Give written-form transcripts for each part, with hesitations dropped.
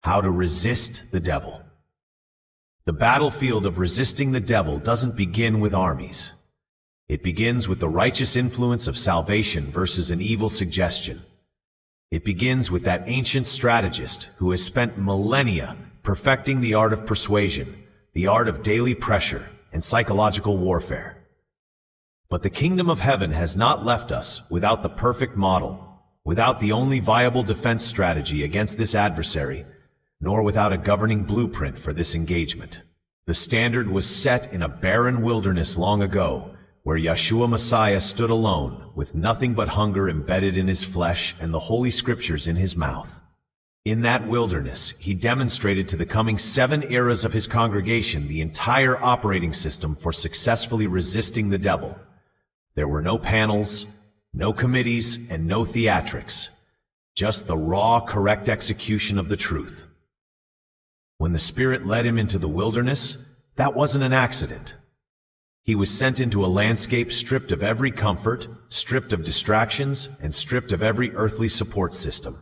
How to resist the devil. The battlefield of resisting the devil doesn't begin with armies. It begins with the righteous influence of salvation versus an evil suggestion. It begins with that ancient strategist who has spent millennia perfecting the art of persuasion, the art of daily pressure, and psychological warfare. But the kingdom of heaven has not left us without the perfect model, without the only viable defense strategy against this adversary, nor without a governing blueprint for this engagement. The standard was set in a barren wilderness long ago, where Yeshua Messiah stood alone, with nothing but hunger embedded in his flesh and the Holy Scriptures in his mouth. In that wilderness, he demonstrated to the coming 7 eras of his congregation the entire operating system for successfully resisting the devil. There were no panels, no committees, and no theatrics, just the raw, correct execution of the truth. When the Spirit led him into the wilderness, that wasn't an accident. He was sent into a landscape stripped of every comfort, stripped of distractions, and stripped of every earthly support system.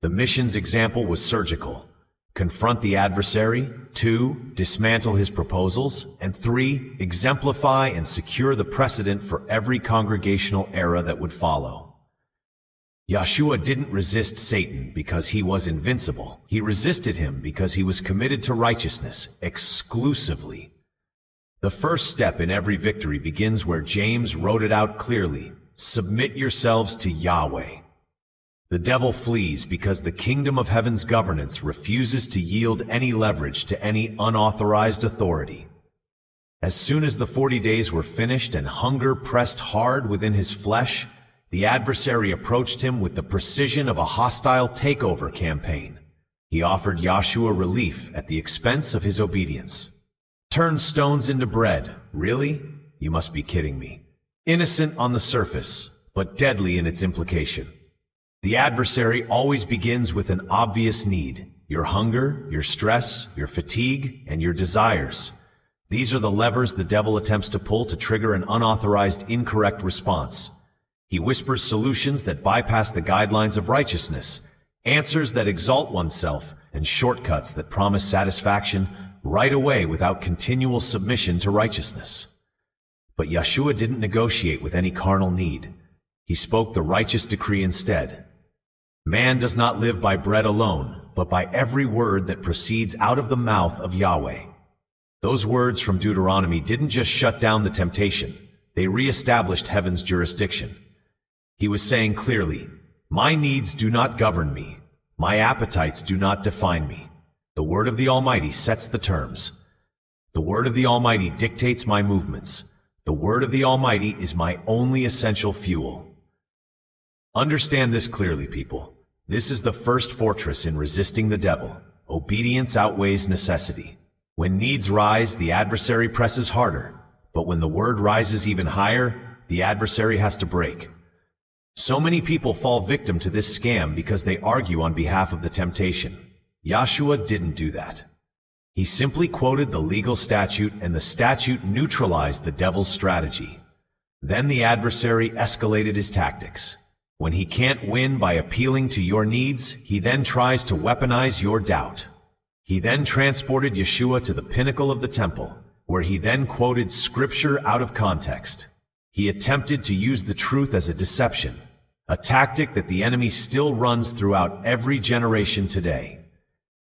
The mission's example was surgical. Confront the adversary. 2, dismantle his proposals. And 3, exemplify and secure the precedent for every congregational era that would follow. Yeshua didn't resist Satan because he was invincible. He resisted him because he was committed to righteousness exclusively. The first step in every victory begins where James wrote it out clearly: submit yourselves to Yahweh. The devil flees because the kingdom of heaven's governance refuses to yield any leverage to any unauthorized authority. As soon as the 40 days were finished and hunger pressed hard within his flesh, the adversary approached him with the precision of a hostile takeover campaign. He offered Yeshua relief at the expense of his obedience. Turn stones into bread. Really? You must be kidding me. Innocent on the surface, but deadly in its implication. The adversary always begins with an obvious need: your hunger, your stress, your fatigue, and your desires. These are the levers the devil attempts to pull to trigger an unauthorized, incorrect response. He whispers solutions that bypass the guidelines of righteousness, answers that exalt oneself, and shortcuts that promise satisfaction right away without continual submission to righteousness. But Yeshua didn't negotiate with any carnal need. He spoke the righteous decree instead. Man does not live by bread alone, but by every word that proceeds out of the mouth of Yahweh. Those words from Deuteronomy didn't just shut down the temptation, they re-established heaven's jurisdiction. He was saying clearly, my needs do not govern me. My appetites do not define me. The word of the Almighty sets the terms. The word of the Almighty dictates my movements. The word of the Almighty is my only essential fuel. Understand this clearly, people. This is the first fortress in resisting the devil. Obedience outweighs necessity. When needs rise, the adversary presses harder. But when the word rises even higher, the adversary has to break. So many people fall victim to this scam because they argue on behalf of the temptation. Yeshua didn't do that. He simply quoted the legal statute, and the statute neutralized the devil's strategy. Then the adversary escalated his tactics. When he can't win by appealing to your needs, he then tries to weaponize your doubt. He then transported Yeshua to the pinnacle of the temple, where he then quoted scripture out of context. He attempted to use the truth as a deception, a tactic that the enemy still runs throughout every generation today.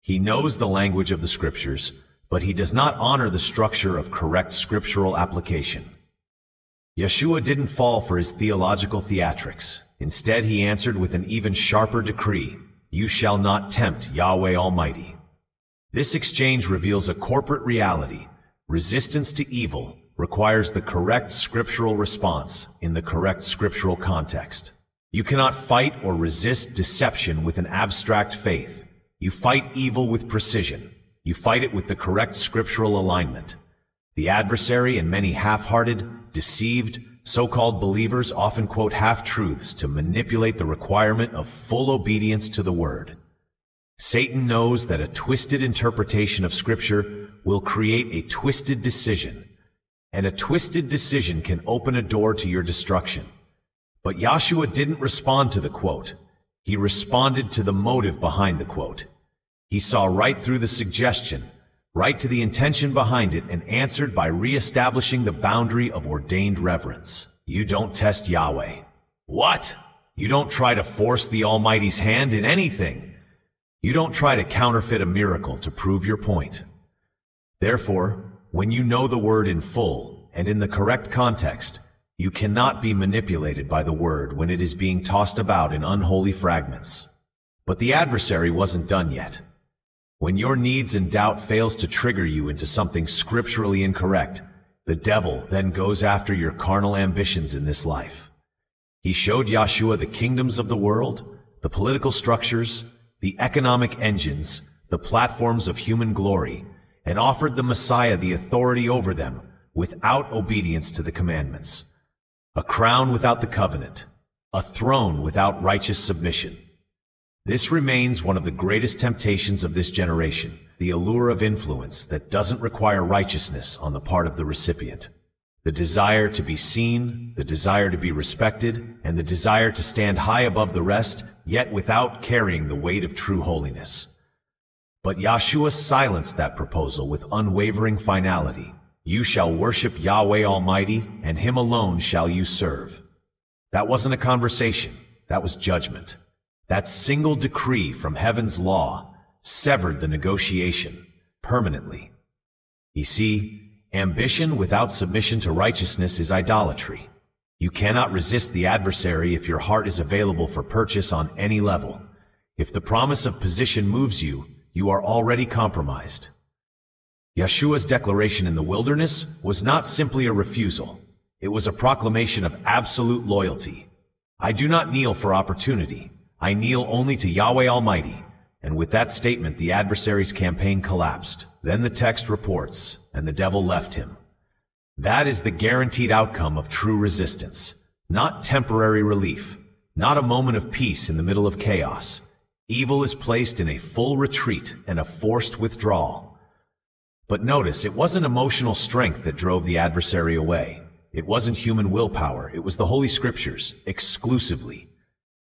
He knows the language of the scriptures, but he does not honor the structure of correct scriptural application. Yeshua didn't fall for his theological theatrics. Instead, he answered with an even sharper decree: you shall not tempt Yahweh Almighty. This exchange reveals a corporate reality. Resistance to evil requires the correct scriptural response in the correct scriptural context. You cannot fight or resist deception with an abstract faith. You fight evil with precision. You fight it with the correct scriptural alignment. The adversary and many half-hearted, deceived, so-called believers often quote half-truths to manipulate the requirement of full obedience to the word. Satan knows that a twisted interpretation of Scripture will create a twisted decision, and a twisted decision can open a door to your destruction. But Yeshua didn't respond to the quote. He responded to the motive behind the quote. He saw right through the suggestion, right to the intention behind it, and answered by re-establishing the boundary of ordained reverence. You don't test Yahweh. What? You don't try to force the Almighty's hand in anything. You don't try to counterfeit a miracle to prove your point. Therefore, when you know the word in full and in the correct context, you cannot be manipulated by the word when it is being tossed about in unholy fragments. But the adversary wasn't done yet. When your needs and doubt fails to trigger you into something scripturally incorrect, the devil then goes after your carnal ambitions in this life. He showed Yahshua the kingdoms of the world, the political structures, the economic engines, the platforms of human glory, and offered the Messiah the authority over them without obedience to the commandments. A crown without the covenant, a throne without righteous submission. This remains one of the greatest temptations of this generation, the allure of influence that doesn't require righteousness on the part of the recipient. The desire to be seen, the desire to be respected, and the desire to stand high above the rest, yet without carrying the weight of true holiness. But Yahshua silenced that proposal with unwavering finality. You shall worship Yahweh Almighty, and Him alone shall you serve. That wasn't a conversation, that was judgment. That single decree from heaven's law severed the negotiation permanently. You see, ambition without submission to righteousness is idolatry. You cannot resist the adversary if your heart is available for purchase on any level. If the promise of position moves you, you are already compromised. Yeshua's declaration in the wilderness was not simply a refusal. It was a proclamation of absolute loyalty. I do not kneel for opportunity. I kneel only to Yahweh Almighty. And with that statement, the adversary's campaign collapsed. Then the text reports, and the devil left him. That is the guaranteed outcome of true resistance. Not temporary relief. Not a moment of peace in the middle of chaos. Evil is placed in a full retreat and a forced withdrawal. But notice, it wasn't emotional strength that drove the adversary away. It wasn't human willpower. It was the Holy Scriptures, exclusively.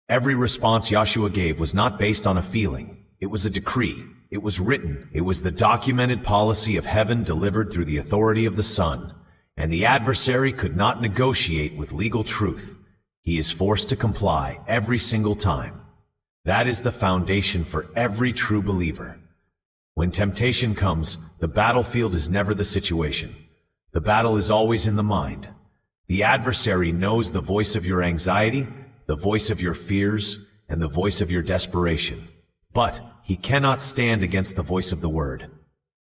Every response Yahshua gave was not based on a feeling. It was a decree. It was written. It was the documented policy of heaven delivered through the authority of the Son. And the adversary could not negotiate with legal truth. He is forced to comply every single time. That is the foundation for every true believer. When temptation comes, the battlefield is never the situation. The battle is always in the mind. The adversary knows the voice of your anxiety, the voice of your fears, and the voice of your desperation. But he cannot stand against the voice of the word.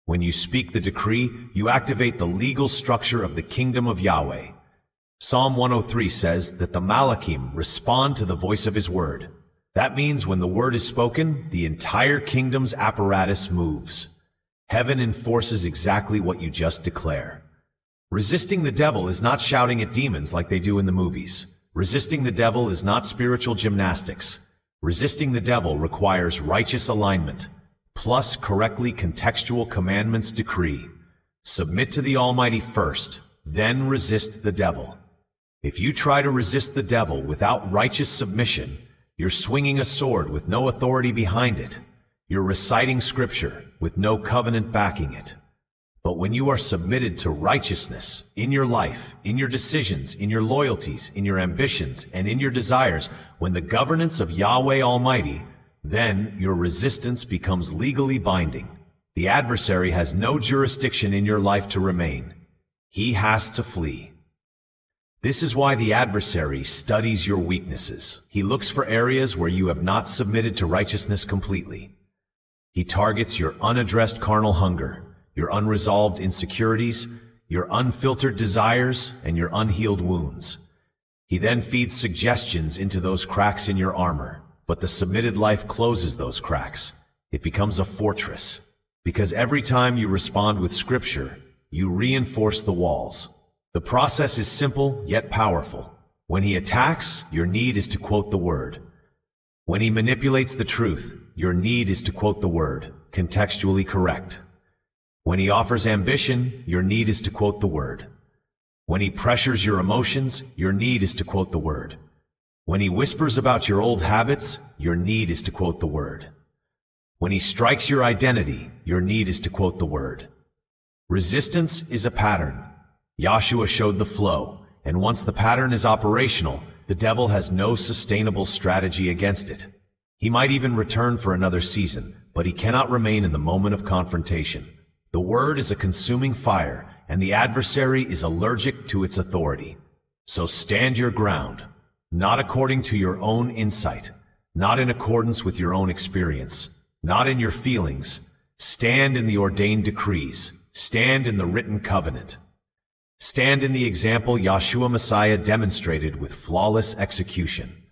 When you speak the decree, you activate the legal structure of the kingdom of Yahweh. Psalm 103 says that the Malachim respond to the voice of his word. That means when the word is spoken, the entire kingdom's apparatus moves. Heaven enforces exactly what you just declare. Resisting the devil is not shouting at demons like they do in the movies. Resisting the devil is not spiritual gymnastics. Resisting the devil requires righteous alignment, plus correctly contextual commandments decree. Submit to the Almighty first, then resist the devil. If you try to resist the devil without righteous submission, you're swinging a sword with no authority behind it. You're reciting scripture with no covenant backing it. But when you are submitted to righteousness in your life, in your decisions, in your loyalties, in your ambitions, and in your desires, when the governance of Yahweh Almighty, then your resistance becomes legally binding. The adversary has no jurisdiction in your life to remain. He has to flee. This is why the adversary studies your weaknesses. He looks for areas where you have not submitted to righteousness completely. He targets your unaddressed carnal hunger, your unresolved insecurities, your unfiltered desires, and your unhealed wounds. He then feeds suggestions into those cracks in your armor, but the submitted life closes those cracks. It becomes a fortress, because every time you respond with scripture, you reinforce the walls. The process is simple yet powerful. When he attacks, your need is to quote the word. When he manipulates the truth, your need is to quote the word, contextually correct. When he offers ambition, your need is to quote the word. When he pressures your emotions, your need is to quote the word. When he whispers about your old habits, your need is to quote the word. When he strikes your identity, your need is to quote the word. Resistance is a pattern. Yahshua showed the flow, and once the pattern is operational, the devil has no sustainable strategy against it. He might even return for another season, but he cannot remain in the moment of confrontation. The word is a consuming fire, and the adversary is allergic to its authority. So stand your ground, not according to your own insight, not in accordance with your own experience, not in your feelings. Stand in the ordained decrees. Stand in the written covenant. Stand in the example Yahshua Messiah demonstrated with flawless execution.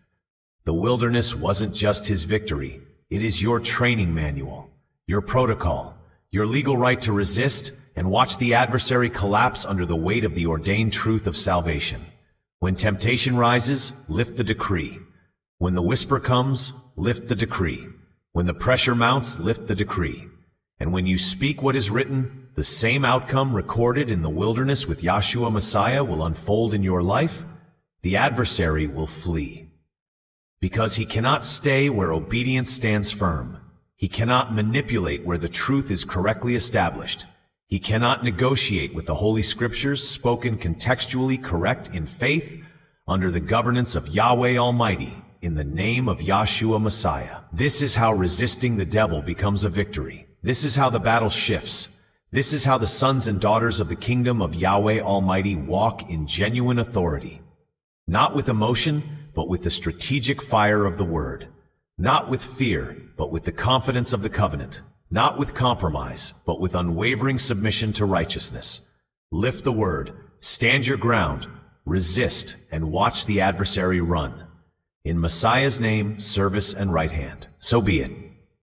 The wilderness wasn't just his victory. It is your training manual, your protocol, your legal right to resist and watch the adversary collapse under the weight of the ordained truth of salvation. When temptation rises, lift the decree. When the whisper comes, lift the decree. When the pressure mounts, lift the decree. And when you speak what is written, the same outcome recorded in the wilderness with Yahshua Messiah will unfold in your life. The adversary will flee. Because he cannot stay where obedience stands firm. He cannot manipulate where the truth is correctly established. He cannot negotiate with the Holy Scriptures spoken contextually correct in faith under the governance of Yahweh Almighty in the name of Yahshua Messiah. This is how resisting the devil becomes a victory. This is how the battle shifts. This is how the sons and daughters of the kingdom of Yahweh Almighty walk in genuine authority. Not with emotion, but with the strategic fire of the word. Not with fear, but with the confidence of the covenant. Not with compromise, but with unwavering submission to righteousness. Lift the word, stand your ground, resist, and watch the adversary run. In Messiah's name, service, and right hand. So be it.